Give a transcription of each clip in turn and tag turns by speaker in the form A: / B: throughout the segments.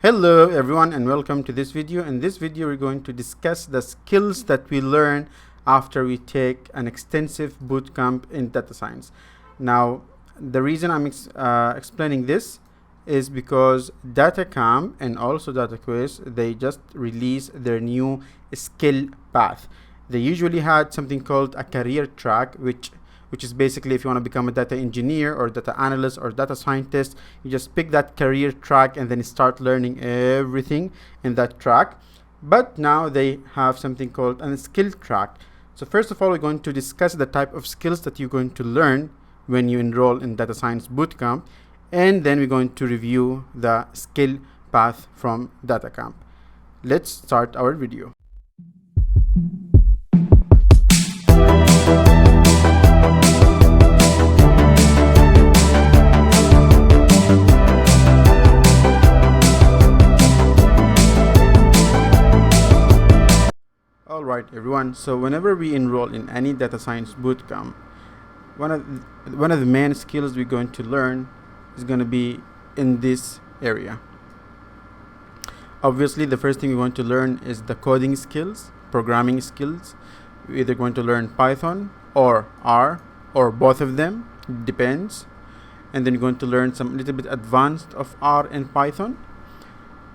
A: Hello everyone and welcome to this video. In this video we're going to discuss the skills that we learn after we take an extensive bootcamp in data science. Now the reason I'm explaining this is because DataCamp and also DataQuest, they just released their new skill path. They usually had something called a career track, which is basically if you want to become a data engineer or data analyst or data scientist, you just pick that career track and then start learning everything in that track. But now they have something called a skill track. So first of all, we're going to discuss the type of skills that you're going to learn when you enroll in data science bootcamp, and then we're going to review the skill path from DataCamp. Let's start our video. Alright everyone, so whenever we enroll in any data science bootcamp, one of the main skills we're going to learn is going to be in this area. Obviously the first thing we want to learn is the coding skills, programming skills. We're either going to learn Python or R or both of them, depends. And then we're going to learn some little bit advanced of R and Python.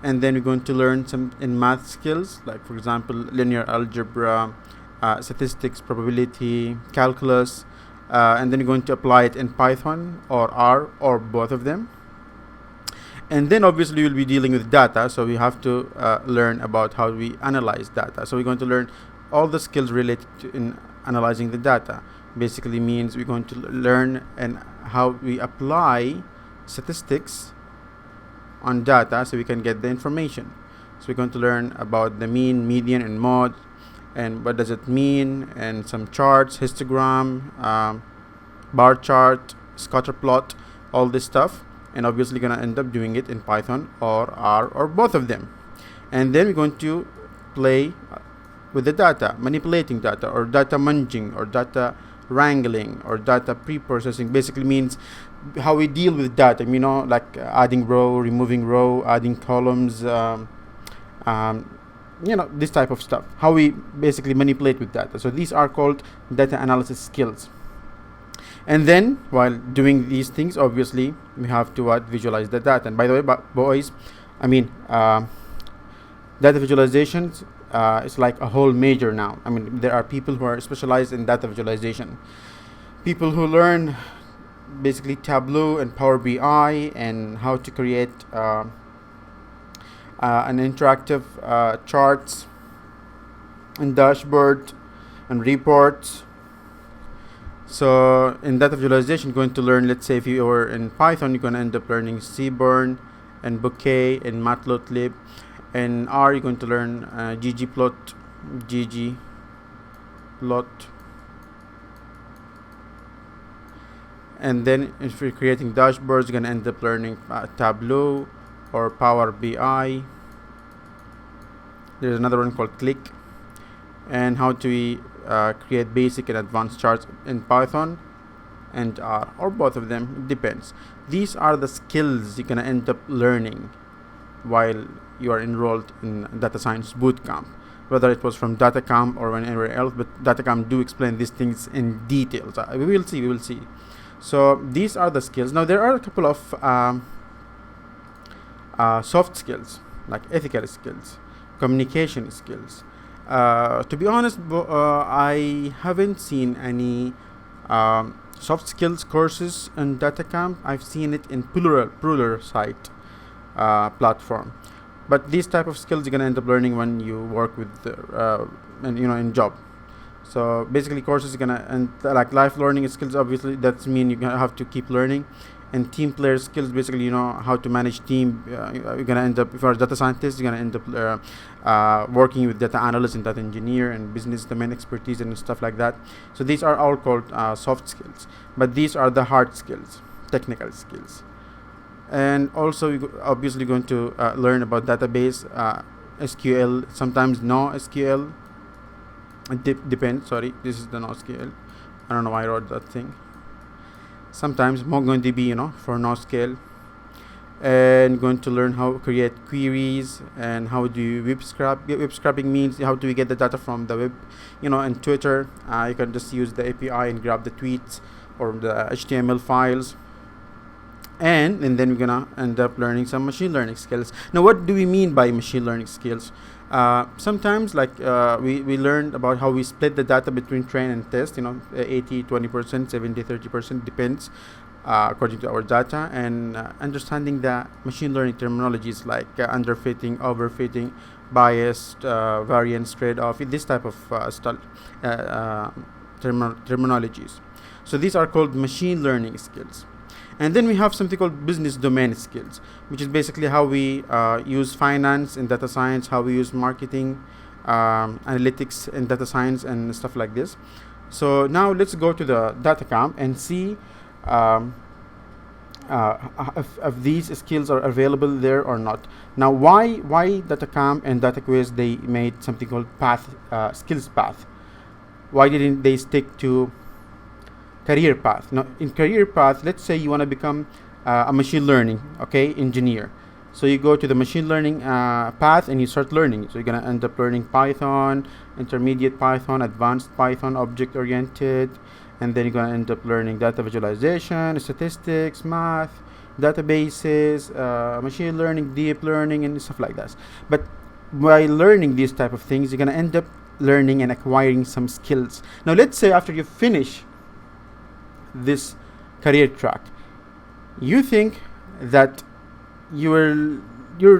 A: And then we're going to learn some in math skills, like for example linear algebra, statistics, probability, calculus, and then we're going to apply it in Python or R or both of them. And then obviously we'll be dealing with data, so we have to learn about how we analyze data. So we're going to learn all the skills related to in analyzing the data. Basically means we're going to learn and how we apply statistics on data so we can get the information. So we're going to learn about the mean, median, and mode, and what does it mean, and some charts, histogram, bar chart, scatter plot, all this stuff. And obviously gonna end up doing it in Python or R or both of them. And then we're going to play with the data, manipulating data, or data munging, or data wrangling, or data pre-processing. Basically means how we deal with data, like adding row, removing row, adding columns, this type of stuff, how we basically manipulate with data. So these are called data analysis skills. And then while doing these things, obviously we have to visualize the data. And by the way, boys, data visualizations is like a whole major now. There are people who are specialized in data visualization, people who learn basically Tableau and Power BI and how to create an interactive charts and dashboard and reports. So in data visualization, you're going to learn, let's say if you are in Python, you're going to end up learning Seaborn and Bouquet and Matplotlib. In R, you're going to learn ggplot. And then if you're creating dashboards, you're going to end up learning Tableau or Power BI. There's another one called Click, and how to create basic and advanced charts in Python and R or both of them, it depends. These are the skills you're going to end up learning while you are enrolled in data science bootcamp, whether it was from DataCamp or anywhere else, but DataCamp do explain these things in detail. So we will see. So these are the skills. Now there are a couple of soft skills, like ethical skills, communication skills. To be honest, I haven't seen any soft skills courses in DataCamp. I've seen it in Plural site platform. But these type of skills you're gonna end up learning when you work with in job. So basically courses are gonna, and like life learning skills, obviously that's mean you're gonna have to keep learning. And team player skills, basically how to manage team. You're gonna end up, if you're a data scientist, you're gonna end up working with data analyst and data engineer and business domain expertise and stuff like that. So these are all called soft skills, but these are the hard skills, technical skills. And also you're obviously going to learn about database, SQL, sometimes no SQL. It depends. Sorry, this is the no SQL. I don't know why I wrote that thing. Sometimes MongoDB, for NoSQL. and going to learn how to create queries and how do you web scrap. Web scraping means how do we get the data from the web, and Twitter. You can just use the API and grab the tweets or the HTML files, and then we're gonna end up learning some machine learning skills. Now, what do we mean by machine learning skills? Sometimes we learned about how we split the data between train and test, 80 20%, 70 30%, depends according to our data, and understanding the machine learning terminologies like underfitting, overfitting, biased, variance, trade-off, this type of terminologies. So these are called machine learning skills. And then we have something called business domain skills, which is basically how we use finance and data science, how we use marketing, analytics and data science and stuff like this. So now let's go to the DataCamp and see if these skills are available there or not. Now, why DataCamp and DataQuest, they made something called skills path? Why didn't they stick to career path? Now, in career path, let's say you want to become a machine learning engineer. So you go to the machine learning path and you start learning. So you're gonna end up learning Python, intermediate Python, advanced Python, object oriented, and then you're gonna end up learning data visualization, statistics, math, databases, machine learning, deep learning, and stuff like that. But by learning these type of things, you're gonna end up learning and acquiring some skills. Now, let's say after you finish this career track, you think that your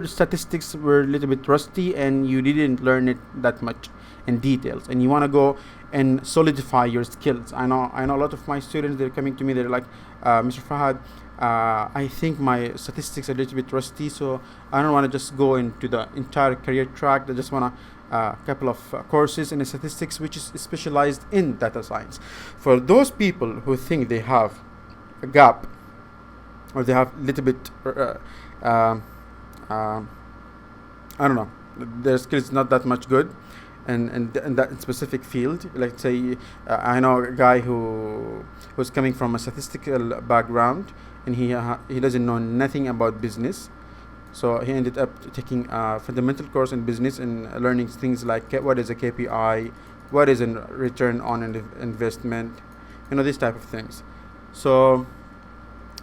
A: statistics were a little bit rusty and you didn't learn it that much in details, and you want to go and solidify your skills. I know a lot of my students, they're coming to me, they're like, Mr. Fahad, I think my statistics are a little bit rusty, so I don't want to just go into the entire career track. I just want a couple of courses in statistics which is specialized in data science. For those people who think they have a gap or they have a little bit I don't know, their skills not that much good and that specific field. Let's say I know a guy who's coming from a statistical background, and he doesn't know nothing about business. So he ended up taking a fundamental course in business and learning things like what is a KPI, what is a return on investment, these type of things. So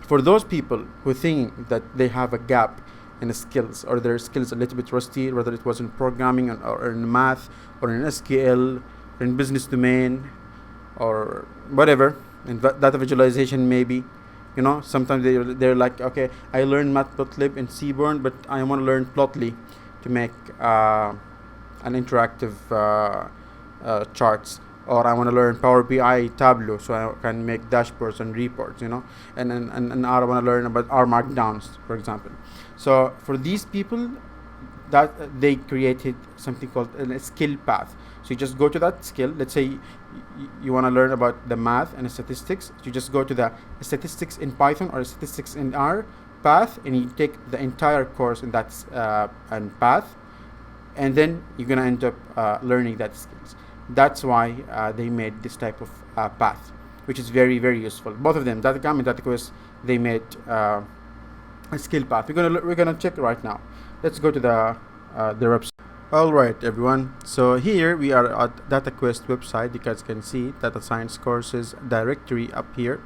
A: for those people who think that they have a gap in the skills, or their skills a little bit rusty, whether it was in programming or in math or in SQL or in business domain or whatever, in data visualization maybe, sometimes they're like, okay, I learned Matplotlib and Seaborn, but I want to learn Plotly to make an interactive charts, or I want to learn Power BI Tableau so I can make dashboards and reports, and I want to learn about R markdowns, for example. So for these people, that they created something called a skill path. So you just go to that skill. Let's say you want to learn about the math and statistics. You just go to the statistics in Python or statistics in R path, and you take the entire course in that and path, and then you're gonna end up learning that skills. That's why they made this type of path, which is very, very useful. Both of them, DataCamp and DataQuest, they made a skill path. We're gonna check right now. Let's go to their website. All right, everyone. So here we are at DataQuest website. You guys can see data science courses directory up here.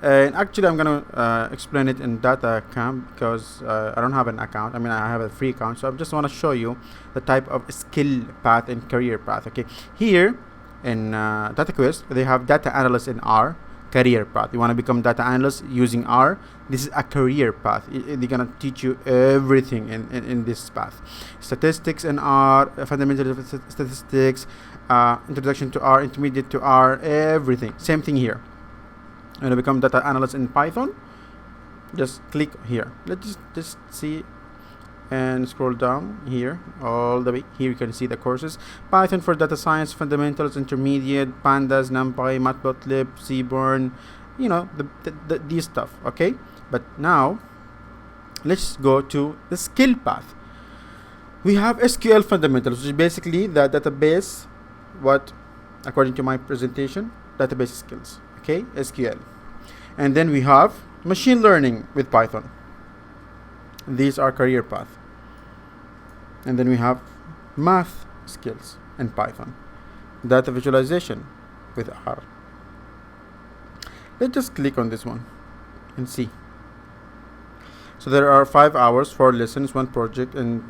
A: And actually, I'm gonna explain it in DataCamp because I don't have an account. I mean, I have a free account, so I just want to show you the type of skill path and career path. Okay, here in DataQuest, they have data analyst in R, career path. You want to become data analyst using R. This is a career path. They're gonna teach you everything in this path. Statistics in R, fundamental statistics, introduction to R, intermediate to R, everything. Same thing here. You want to become data analyst in Python? Just click here. Let's just see and scroll down here all the way. Here you can see the courses: Python for data science, fundamentals, intermediate, pandas, numpy, matplotlib, seaborn, these stuff. Okay, but now let's go to the skill path. We have SQL fundamentals, which is basically the database, what according to my presentation, database skills. Okay, SQL. And then we have machine learning with Python. These are career path. And then we have math skills in Python, data visualization with R. Let's just click on this one and see. So there are 5 hours, 4 lessons, 1 project, and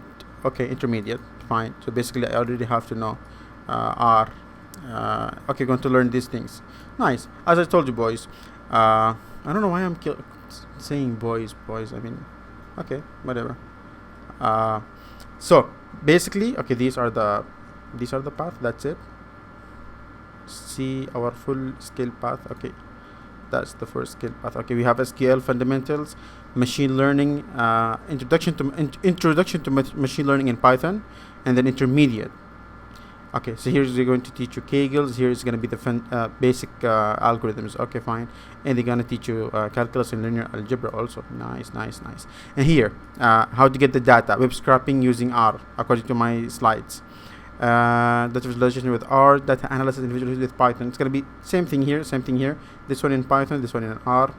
A: okay, intermediate, fine. So basically I already have to know R. Okay, going to learn these things. Nice. As I told you, boys, I don't know why I'm saying boys. I mean, okay, whatever. So basically, okay, these are the path. That's it. See our full skill path. Okay, that's the first skill path. Okay, we have SQL fundamentals, machine learning, introduction to machine learning in Python, and then intermediate. Okay, so here's they're going to teach you Kegels. Here is going to be the basic algorithms. Okay, fine. And they're going to teach you calculus and linear algebra also. Nice. And here, how to get the data, web scraping using R, according to my slides. Data visualization with R, data analysis and visualization with Python. It's going to be same thing here. This one in Python, this one in R.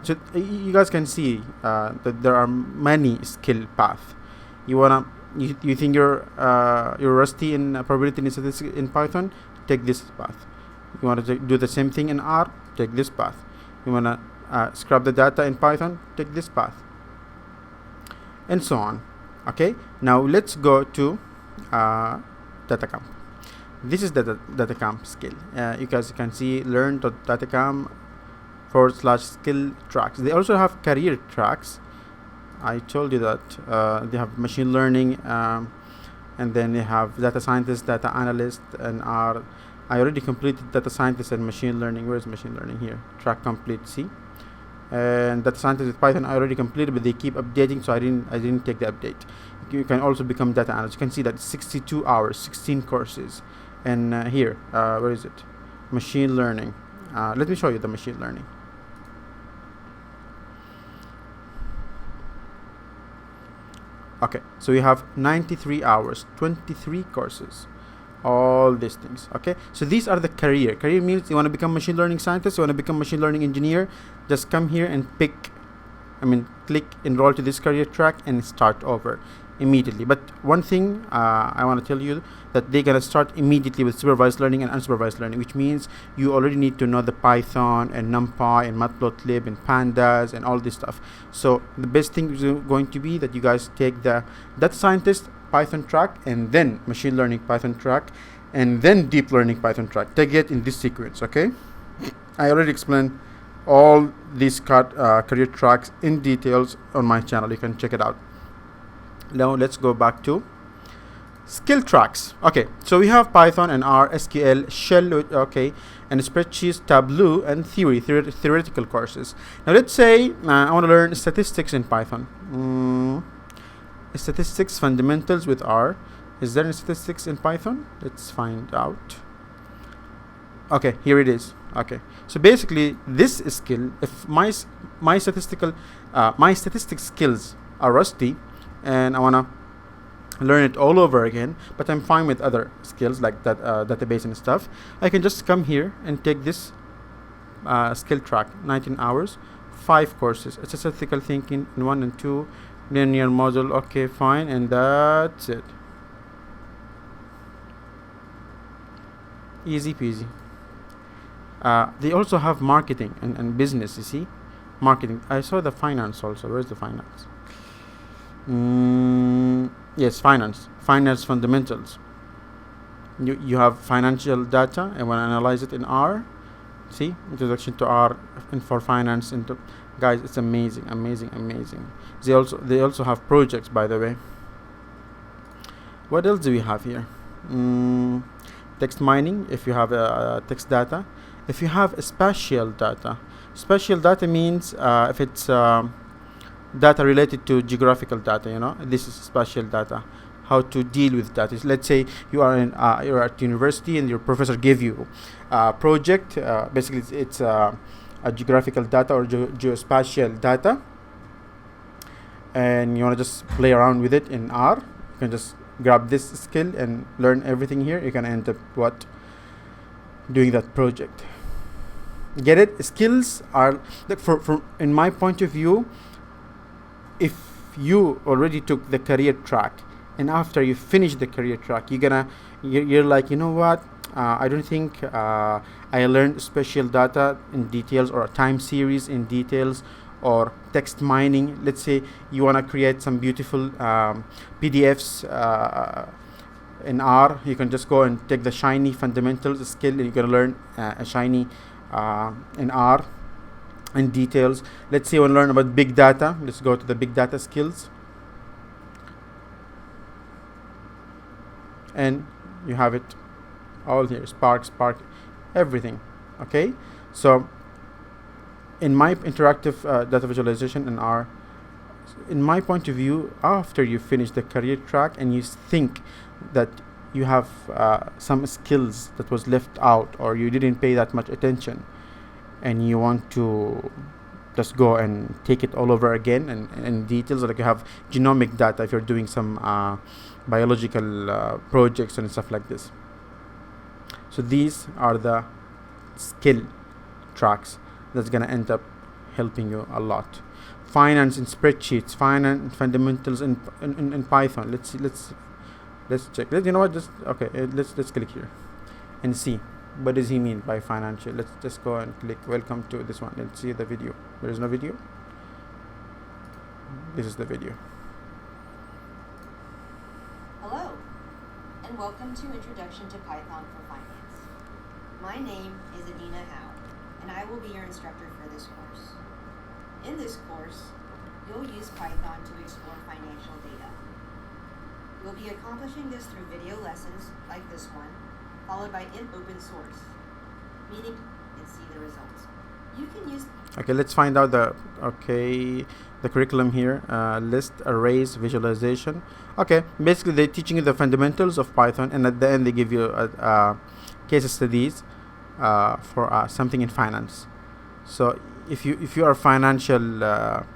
A: So you guys can see that there are many skill paths. You think you're rusty in probability and statistics in Python? Take this path. You want to do the same thing in R? Take this path. You want to scrap the data in Python? Take this path, and so on. Okay. Now let's go to DataCamp. This is the DataCamp skill. You guys can see learn.datacamp/skill tracks. They also have career tracks. I told you that they have machine learning, and then they have data scientist, data analyst, and R. I already completed data scientist and machine learning. Where is machine learning? Here, track complete. See, and data scientist with Python I already completed, but they keep updating, so I didn't take the update. You can also become data analyst. You can see that 62 hours, 16 courses, and here, where is it? Machine learning. Let me show you the machine learning. Okay, so we have 93 hours, 23 courses, all these things. Okay, so these are the career means you want to become machine learning scientist, you want to become machine learning engineer, just come here and click enroll to this career track and start over immediately. But one thing I want to tell you, that they're gonna start immediately with supervised learning and unsupervised learning, which means you already need to know the Python and NumPy and Matplotlib and pandas and all this stuff. So the best thing is going to be that you guys take the data scientist Python track, and then machine learning Python track, and then deep learning Python track. Take it in this sequence. Okay, I already explained all these career tracks in details on my channel. You can check it out. Now let's go back to skill tracks. Okay, so we have Python and R, SQL, Shell, okay, and spreadsheets, Tableau, and theoretical courses. Now let's say I want to learn statistics in Python. Statistics fundamentals with R. Is there any statistics in Python? Let's find out. Okay, here it is. Okay, so basically this skill, if my statistics skills are rusty and I wanna learn it all over again, but I'm fine with other skills like that, database and stuff, I can just come here and take this skill track, 19 hours, 5 courses. It's statistical thinking in 1 and 2, linear model. Okay, fine, and that's it. Easy peasy. They also have marketing and business. You see, marketing. I saw the finance also. Where's the finance? Yes, finance fundamentals. You have financial data and want to analyze it in R. See, introduction to R and for finance. Into guys, it's amazing. They also have projects, by the way. What else do we have here? Text mining, if you have text data. If you have spatial data means if it's data related to geographical data, you know, this is spatial data. How to deal with that is, let's say you're at university and your professor gave you a project. Basically, it's a geographical data or geospatial data, and you want to just play around with it in R. You can just grab this skill and learn everything here. You can end up doing that project. Get it? Skills are like, for in my point of view, if you already took the career track, and after you finish the career track, you're like, you know what, I don't think I learned spatial data in details, or time series in details, or text mining. Let's say you want to create some beautiful PDFs in R. You can just go and take the Shiny fundamentals skill, and you're going to learn a Shiny in R in details. Let's say you want to learn about big data. Let's go to the big data skills, and you have it all here. Spark, everything. Okay, so in my interactive data visualization in R, in my point of view, after you finish the career track and you think that you have some skills that was left out, or you didn't pay that much attention, and you want to just go and take it all over again, and in details, like you have genomic data if you're doing some biological projects and stuff like this. So these are the skill tracks that's gonna end up helping you a lot. Finance in spreadsheets, finance fundamentals in Python. Let's see, let's check. You know what? Just okay. Let's click here and see what does he mean by financial. Let's just go and click welcome to this one. Let's see the video. There is no video. This is the video.
B: Hello, and welcome to Introduction to Python for Finance. My name is Adina Howe, and I will be your instructor for this course. In this course, you'll use Python to explore financial data. You'll be accomplishing this through video lessons like this one, followed by in open source, meaning and see the results. You can use...
A: Okay, let's find out the curriculum here. List, arrays, visualization. Okay, basically they're teaching you the fundamentals of Python, and at the end they give you case studies for something in finance. So if you are a financial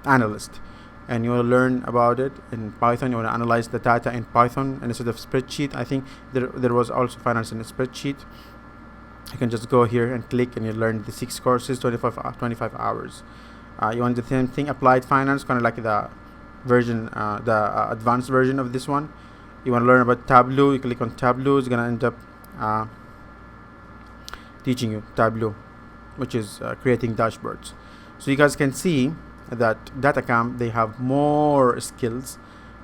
A: analyst and you want to learn about it in Python, you want to analyze the data in Python and instead of spreadsheet. I think there was also finance in a spreadsheet. You can just go here and click, and you learn the 6 courses, 25 hours. You want the same thing, applied finance, kind of like the version, the advanced version of this one. You want to learn about Tableau, you click on Tableau. It's gonna end up teaching you Tableau, which is creating dashboards. So you guys can see that DataCamp, they have more skills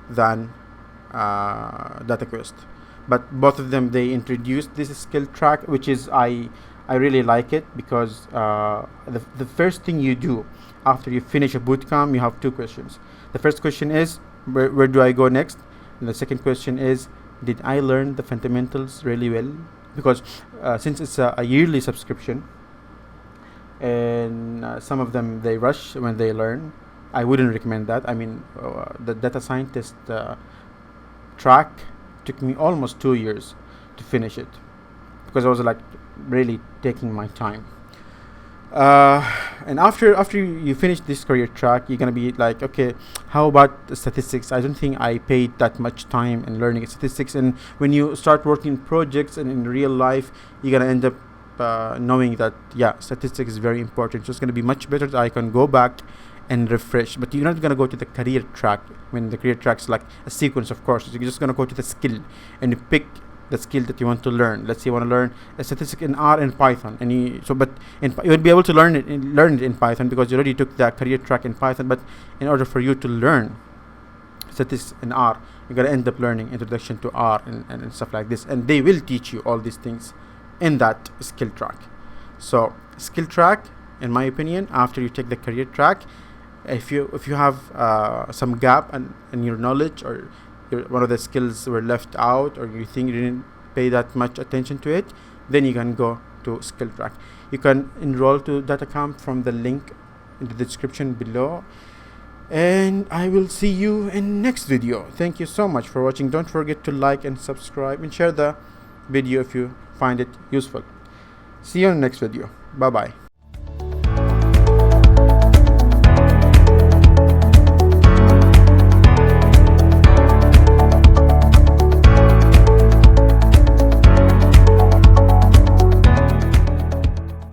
A: than DataQuest, but both of them, they introduced this skill track, which is I really like it, because the first thing you do after you finish a bootcamp, you have 2 questions. The first question is where do I go next, and the second question is, did I learn the fundamentals really well? Because since it's a yearly subscription, and some of them they rush when they learn, I wouldn't recommend that. I mean, the data scientist track took me almost 2 years to finish it, because I was like really taking my time. And after you finish this career track, you're gonna be like, okay, how about the statistics? I don't think I paid that much time in learning statistics. And when you start working projects and in real life, you're gonna end up knowing that statistics is very important. So it's gonna be much better that I can go back and refresh. But you're not gonna go to the career track when the career track's like a sequence of courses. You're just gonna go to the skill and you pick the skill that you want to learn. Let's say you want to learn a statistic in R and Python, and you would be able to learn it in Python because you already took the career track in Python. But in order for you to learn statistics in R, you're gonna end up learning introduction to R and stuff like this, and they will teach you all these things in that skill track. So skill track, in my opinion, after you take the career track, if you have some gap in your knowledge, or one of the skills were left out, or you think you didn't pay that much attention to it, then you can go to skill track. You can enroll to DataCamp from the link in the description below, and I will see you in next video. Thank you so much for watching. Don't forget to like and subscribe and share the video if you find it useful. See you in the next video. Bye bye.